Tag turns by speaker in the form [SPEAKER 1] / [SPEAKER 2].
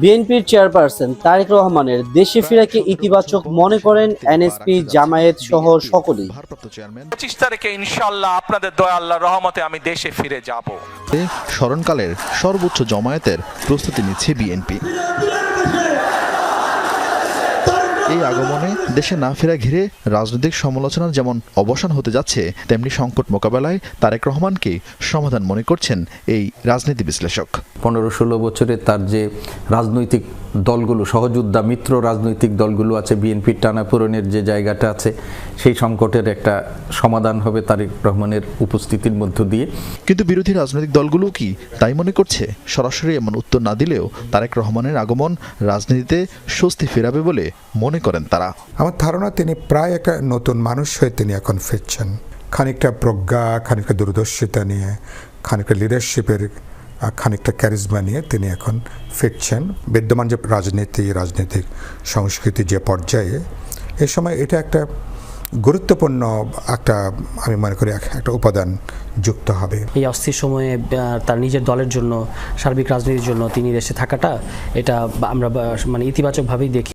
[SPEAKER 1] বিএনপির চেয়ারপারসন তারেক রহমানের দেশে ফেরাকে ইতিবাচক মনে করেন এনএসপি, জামায়াত সহ সকলেই।
[SPEAKER 2] 25 তারিখে ইনশাআল্লাহ আপনাদের দয়া আল্লাহর রহমতে আমি দেশে ফিরে যাব।
[SPEAKER 3] স্মরণকালের সর্বোচ্চ জমায়েতের প্রস্তুতি নিচ্ছে বিএনপি। এই আগমনে দেশে না ফেরা ঘিরে রাজনৈতিক সমালোচনার যেমন অবসান হতে যাচ্ছে, তেমনি সংকট মোকাবেলায় তারেক রহমানকে সমাধান মনে করছেন এই রাজনীতি বিশ্লেষক।
[SPEAKER 4] 15-16 বছরে তার যে রাজনৈতিক দলগুলো, সহযোদ্ধা মিত্র রাজনৈতিক দলগুলো আছে, বিএনপির টানাপোড়েনের যে জায়গাটা আছে, সেই সংকটের একটা সমাধান হবে তারেক রহমানের উপস্থিতির মধ্য দিয়ে।
[SPEAKER 3] কিন্তু বিরোধী রাজনৈতিক দলগুলো কি তাই মনে করছে? সরাসরি এমন উত্তর না দিলেও তারেক রহমানের আগমন রাজনীতিতে স্বস্তি ফেরাবে বলে মনে করেন তারা।
[SPEAKER 5] আমার ধারণা তিনি প্রায় একটা নতুন মানুষ হয়ে তিনি এখন ফিরছেন, খানিকটা প্রজ্ঞা, খানিকটা দূরদর্শিতা নিয়ে, খানিকটা লিডারশিপের খানিকটা ক্যারিজমা নিয়ে তিনি এখন ফিরছেন। বিদ্যমান যে রাজনৈতিক সংস্কৃতি যে পর্যায়ে, এ সময় এটা একটা গুরুত্বপূর্ণ একটা, আমি মনে করি একটা উপাদান যুক্ত হবে।
[SPEAKER 6] এই অস্থির সময়ে তার নিজের দলের জন্য, সার্বিক রাজনীতির জন্য তিনি দেশে থাকাটা, এটা আমরা মানে ইতিবাচকভাবেই দেখি।